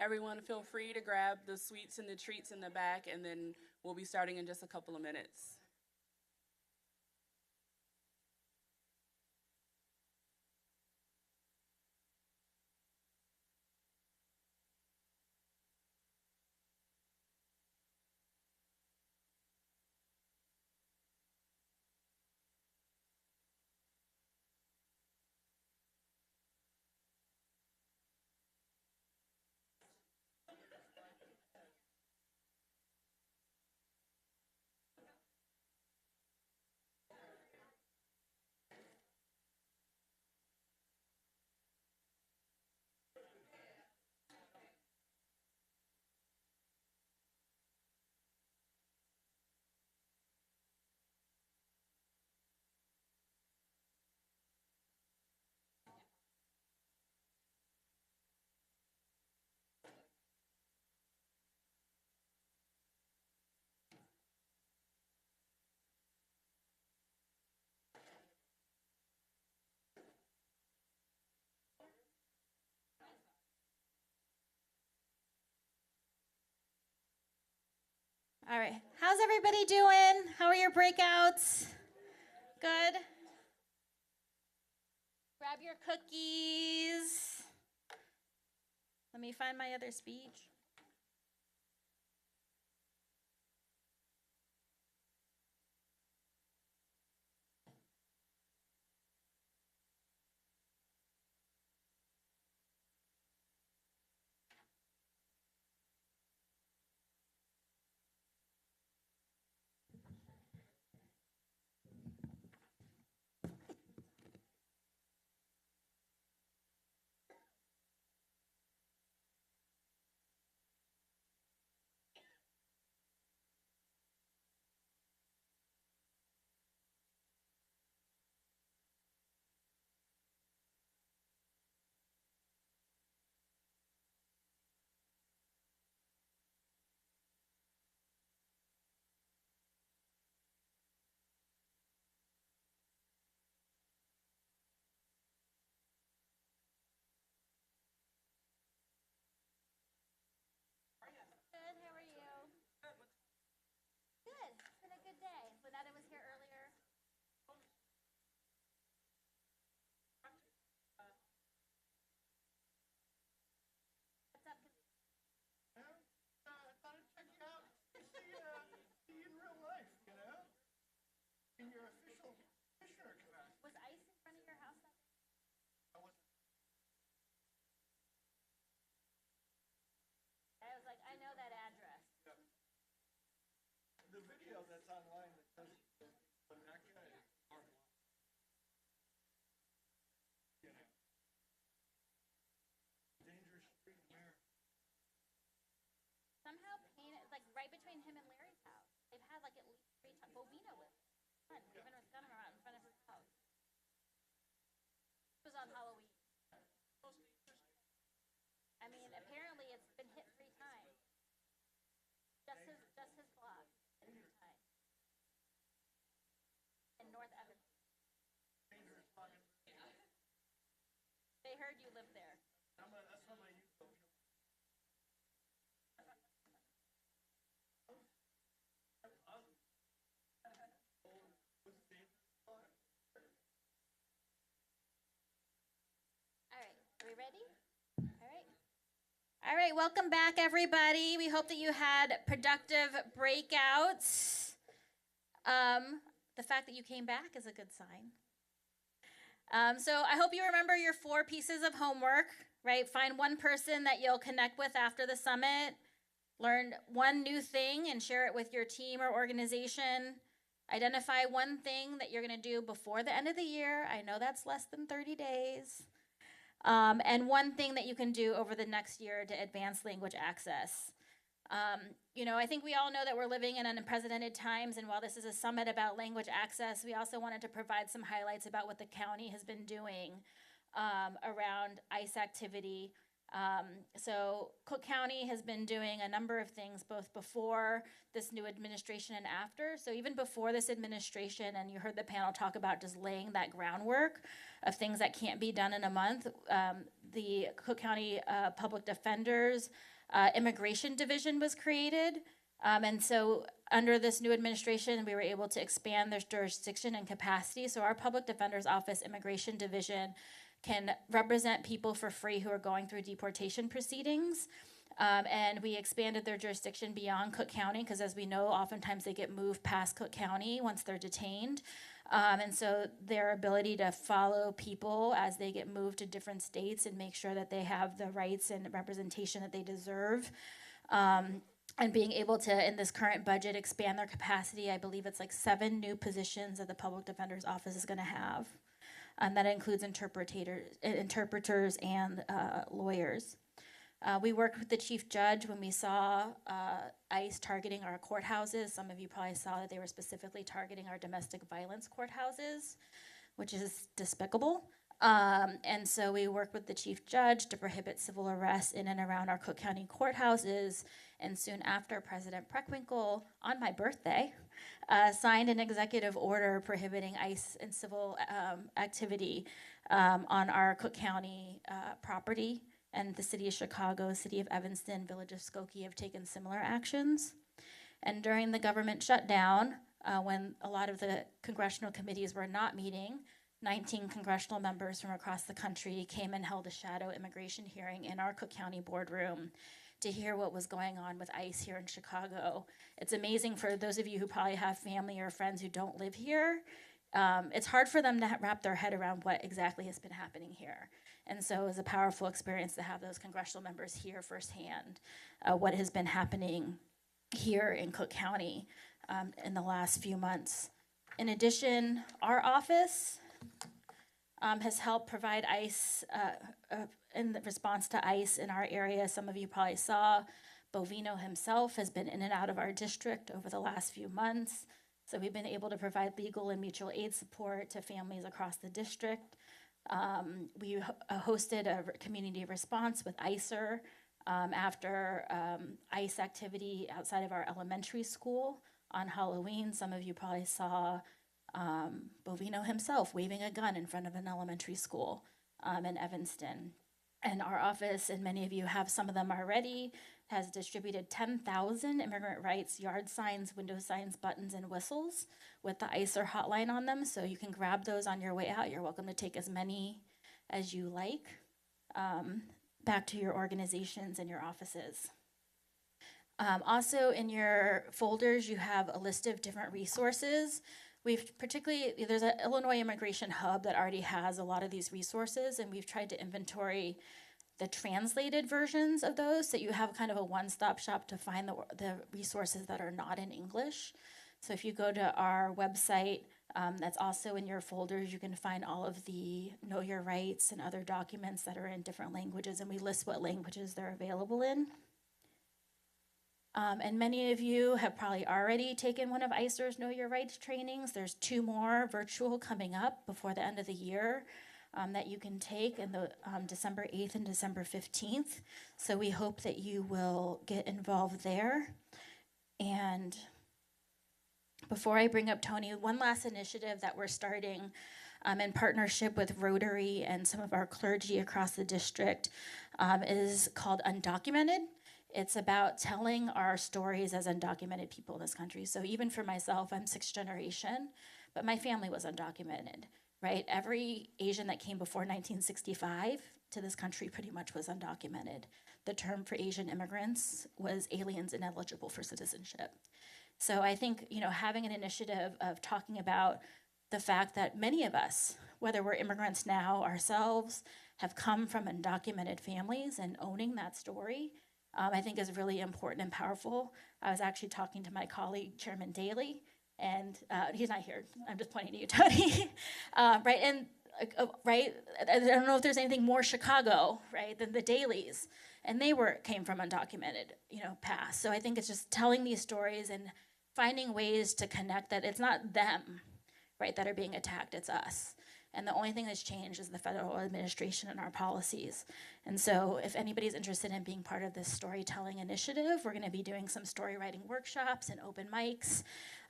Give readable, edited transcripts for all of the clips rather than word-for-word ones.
Everyone feel free to grab the sweets and the treats in the back, and then we'll be starting in just a couple of minutes. All right. How's everybody doing? How are your breakouts? Good? Grab your cookies. Let me find my other speech. Good. How are you? Good. It's been a good day. Lynetta was here earlier. What's up? I thought I'd check you out. See you in real life, you know? In your official commissioner capacity. Was ice in front of your house that day? I wasn't. I was like, I know that address. The video that's online that does when that guy is hard. You know. Dangerous street in there. Somehow painted, like right between him and Larry's house. They've had like at least 3 times. Bobina with him. Even with gun around in front of his house. It was on Halloween. I mean, apparently it's been hit 3 times. Just his block. 3 times. In North Evanston. They heard you lived there. That's what my youth will. All right, are we ready? All right. All right, welcome back, everybody. We hope that you had productive breakouts. The fact that you came back is a good sign. So I hope you remember your 4 pieces of homework, right? Find one person that you'll connect with after the summit. Learn one new thing and share it with your team or organization. Identify one thing that you're going to do before the end of the year. I know that's less than 30 days. And one thing that you can do over the next year to advance language access. I think we all know that we're living in unprecedented times, and while this is a summit about language access, we also wanted to provide some highlights about what the county has been doing around ICE activity. So Cook County has been doing a number of things both before this new administration and after. So even before this administration, and you heard the panel talk about just laying that groundwork of things that can't be done in a month, the Cook County Public Defender's Immigration Division was created. And so under this new administration, we were able to expand their jurisdiction and capacity. So our Public Defender's Office Immigration Division can represent people for free who are going through deportation proceedings. And we expanded their jurisdiction beyond Cook County because, as we know, oftentimes they get moved past Cook County once they're detained. And so their ability to follow people as they get moved to different states and make sure that they have the rights and representation that they deserve. And being able to, in this current budget, expand their capacity. I believe it's like 7 new positions that the Public Defender's Office is going to have. That includes interpreters and lawyers. We worked with the chief judge when we saw ICE targeting our courthouses. Some of you probably saw that they were specifically targeting our domestic violence courthouses, which is despicable. And so we worked with the chief judge to prohibit civil arrests in and around our Cook County courthouses. And soon after, President Preckwinkle, on my birthday, signed an executive order prohibiting ICE and civil activity on our Cook County property. And the city of Chicago, city of Evanston, village of Skokie have taken similar actions. And during the government shutdown, when a lot of the congressional committees were not meeting, 19 congressional members from across the country came and held a shadow immigration hearing in our Cook County boardroom to hear what was going on with ICE here in Chicago. It's amazing for those of you who probably have family or friends who don't live here. It's hard for them to wrap their head around what exactly has been happening here. And so it was a powerful experience to have those congressional members hear firsthand what has been happening here in Cook County in the last few months. In addition, our office has helped provide ICE in the response to ICE in our area. Some of you probably saw Bovino himself has been in and out of our district over the last few months. So we've been able to provide legal and mutual aid support to families across the district. We hosted a community response with ICER after ICE activity outside of our elementary school on Halloween. Some of you probably saw Bovino himself waving a gun in front of an elementary school in Evanston. And our office, and many of you have some of them already, has distributed 10,000 immigrant rights yard signs, window signs, buttons, and whistles with the ICER hotline on them. So you can grab those on your way out. You're welcome to take as many as you like back to your organizations and your offices. Also in your folders, you have a list of different resources. There's an Illinois Immigration Hub that already has a lot of these resources, and we've tried to inventory the translated versions of those so that you have kind of a one-stop shop to find the resources that are not in English. So if you go to our website, that's also in your folders, you can find all of the Know Your Rights and other documents that are in different languages, and we list what languages they're available in. And many of you have probably already taken one of ICER's Know Your Rights trainings. There's 2 more virtual coming up before the end of the year that you can take in the December 8th and December 15th. So we hope that you will get involved there. And before I bring up Tony, one last initiative that we're starting in partnership with Rotary and some of our clergy across the district is called Undocumented. It's about telling our stories as undocumented people in this country. So even for myself, I'm 6th generation, but my family was undocumented, right? Every Asian that came before 1965 to this country pretty much was undocumented. The term for Asian immigrants was aliens ineligible for citizenship. So I think, having an initiative of talking about the fact that many of us, whether we're immigrants now ourselves, have come from undocumented families, and owning that story, I think is really important and powerful. I was actually talking to my colleague, Chairman Daley, and he's not here. I'm just pointing to you, Tony. Right, and right, I don't know if there's anything more Chicago, right, than the Daleys, and they came from undocumented, past. So I think it's just telling these stories and finding ways to connect that it's not them, right, that are being attacked, it's us. And the only thing that's changed is the federal administration and our policies. And so if anybody's interested in being part of this storytelling initiative, we're gonna be doing some story writing workshops and open mics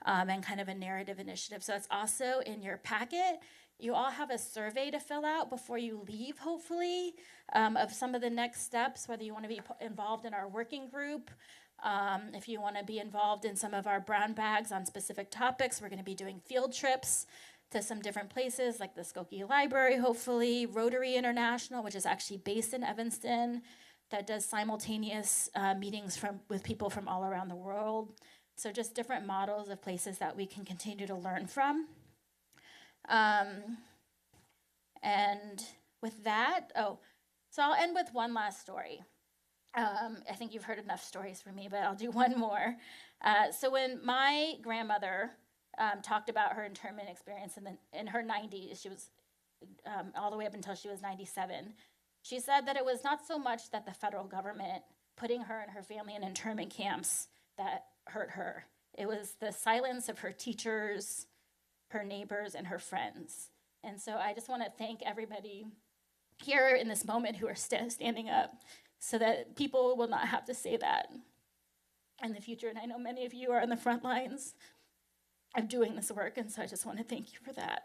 and kind of a narrative initiative. So it's also in your packet. You all have a survey to fill out before you leave, hopefully, of some of the next steps, whether you want to be involved in our working group, if you want to be involved in some of our brown bags on specific topics. We're going to be doing field trips to some different places like the Skokie Library, hopefully, Rotary International, which is actually based in Evanston, that does simultaneous meetings with people from all around the world. So just different models of places that we can continue to learn from. And with that, so I'll end with one last story. I think you've heard enough stories from me, but I'll do one more. So when my grandmother talked about her internment experience in her 90s, she was all the way up until she was 97, she said that it was not so much that the federal government putting her and her family in internment camps that hurt her. It was the silence of her teachers, her neighbors, and her friends. And so I just want to thank everybody here in this moment who are standing up so that people will not have to say that in the future. And I know many of you are on the front lines of doing this work, and so I just want to thank you for that.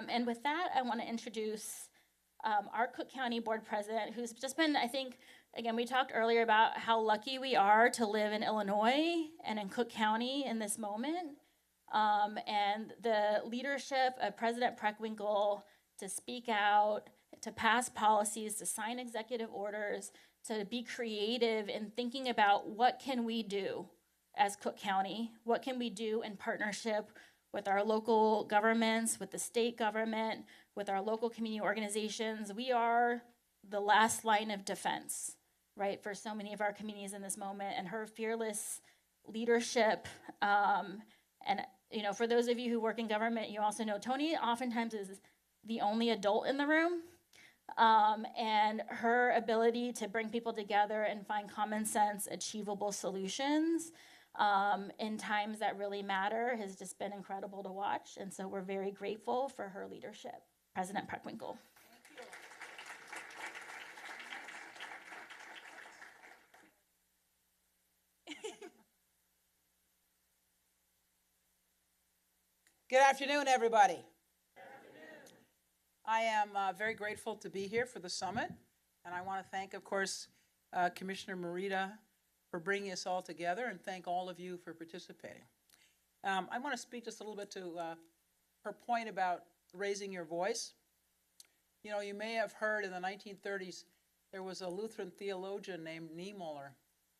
And with that, I want to introduce our Cook County Board President, who's just been, I think, again, we talked earlier about how lucky we are to live in Illinois and in Cook County in this moment. And the leadership of President Preckwinkle to speak out, to pass policies, to sign executive orders, to be creative in thinking about what can we do as Cook County, what can we do in partnership with our local governments, with the state government, with our local community organizations. We are the last line of defense, right, for so many of our communities in this moment. And her fearless leadership, and you know, for those of you who work in government, you also know Tony oftentimes is the only adult in the room. And her ability to bring people together and find common sense, achievable solutions in times that really matter has just been incredible to watch. And so we're very grateful for her leadership. President Preckwinkle. Good afternoon, everybody. I am very grateful to be here for the summit, and I want to thank, of course, Commissioner Morita for bringing us all together, and thank all of you for participating. I want to speak just a little bit to her point about raising your voice. You know, you may have heard in the 1930s there was a Lutheran theologian named Niemöller,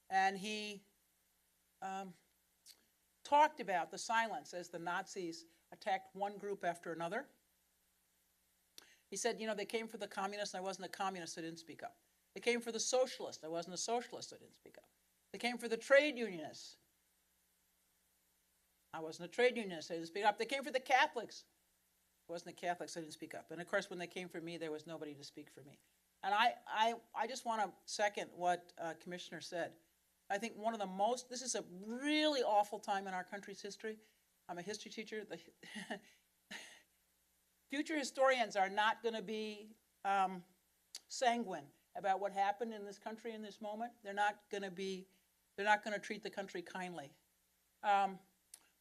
and he talked about the silence as the Nazis attacked one group after another. He said, you know, they came for the communists, and I wasn't a communist, so I didn't speak up. They came for the socialists, I wasn't a socialist, so I didn't speak up. They came for the trade unionists. I wasn't a trade unionist, so I didn't speak up. They came for the Catholics. I wasn't a Catholic, so I didn't speak up. And of course, when they came for me, there was nobody to speak for me. And I just want to second what Commissioner said. I think one of the most, this is a really awful time in our country's history. I'm a history teacher. Future historians are not going to be sanguine about what happened in this country in this moment. They're not going to treat the country kindly.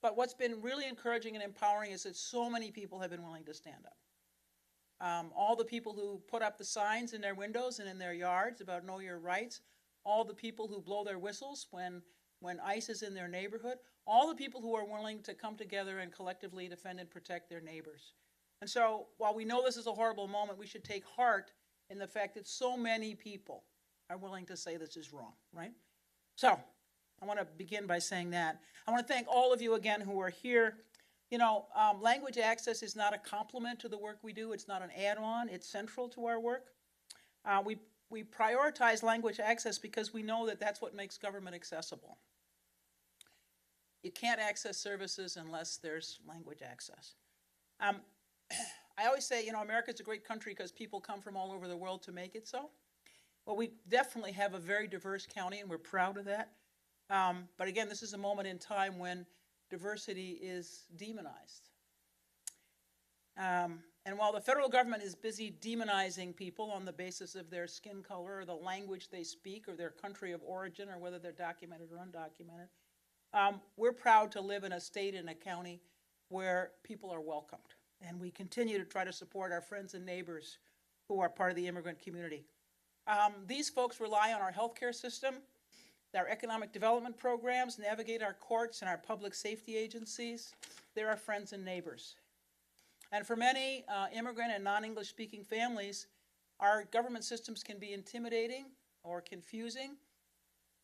But what's been really encouraging and empowering is that so many people have been willing to stand up. All the people who put up the signs in their windows and in their yards about know your rights, all the people who blow their whistles when ICE is in their neighborhood, all the people who are willing to come together and collectively defend and protect their neighbors. And so while we know this is a horrible moment, we should take heart in the fact that so many people are willing to say this is wrong, right? So I want to begin by saying that. I want to thank all of you again who are here. You know, language access is not a complement to the work we do. It's not an add-on. It's central to our work. We prioritize language access because we know that that's what makes government accessible. You can't access services unless there's language access. I always say, you know, America's a great country because people come from all over the world to make it so. Well, we definitely have a very diverse county, and we're proud of that. But again, this is a moment in time when diversity is demonized. And And while the federal government is busy demonizing people on the basis of their skin color or the language they speak or their country of origin or whether they're documented or undocumented, we're proud to live in a state and a county where people are welcomed. And we continue to try to support our friends and neighbors who are part of the immigrant community. These folks rely on our healthcare system, our economic development programs, navigate our courts and our public safety agencies. They're our friends and neighbors. And for many immigrant and non-English speaking families, our government systems can be intimidating or confusing,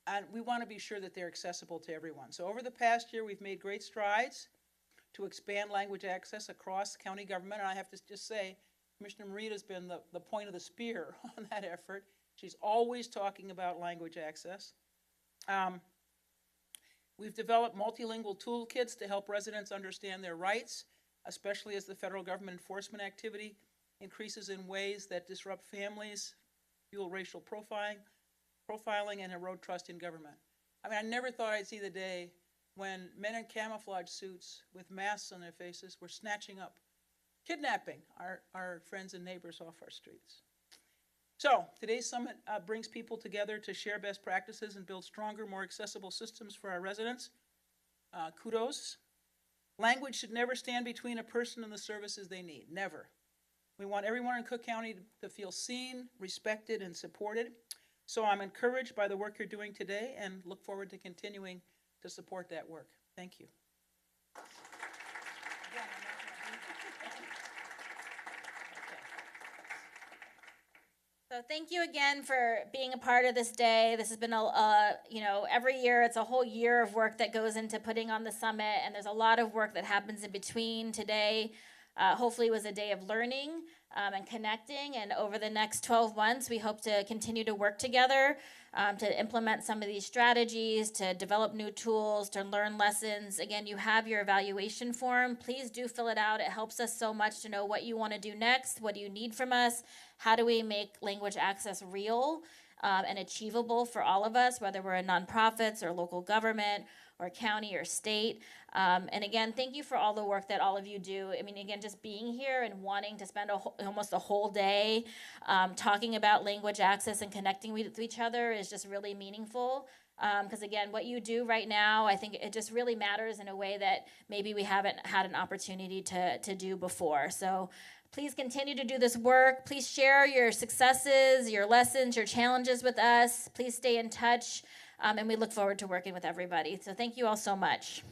and we want to be sure that they're accessible to everyone. So over the past year, we've made great strides to expand language access across county government, and I have to just say, Commissioner Morita has been the point of the spear on that effort. She's always talking about language access. We've developed multilingual toolkits to help residents understand their rights, especially as the federal government enforcement activity increases in ways that disrupt families, fuel racial profiling, and erode trust in government. I mean, I never thought I'd see the day when men in camouflage suits with masks on their faces were snatching up, kidnapping our friends and neighbors off our streets. So today's summit brings people together to share best practices and build stronger, more accessible systems for our residents. Kudos. Language should never stand between a person and the services they need, never. We want everyone in Cook County to feel seen, respected, and supported. So I'm encouraged by the work you're doing today and look forward to continuing to support that work. Thank you. So thank you again for being a part of this day. This has been every year it's a whole year of work that goes into putting on the summit, and there's a lot of work that happens in between. Today, hopefully, was a day of learning and connecting, and over the next 12 months, we hope to continue to work together to implement some of these strategies, to develop new tools, to learn lessons. Again, you have your evaluation form. Please do fill it out. It helps us so much to know what you want to do next, what do you need from us, how do we make language access real and achievable for all of us, whether we're in nonprofits or local government or county or state. And again, thank you for all the work that all of you do. I mean, again, just being here and wanting to spend almost a whole day talking about language access and connecting with each other is just really meaningful. Because again, what you do right now, I think it just really matters in a way that maybe we haven't had an opportunity to do before. So please continue to do this work. Please share your successes, your lessons, your challenges with us. Please stay in touch. And we look forward to working with everybody. So thank you all so much.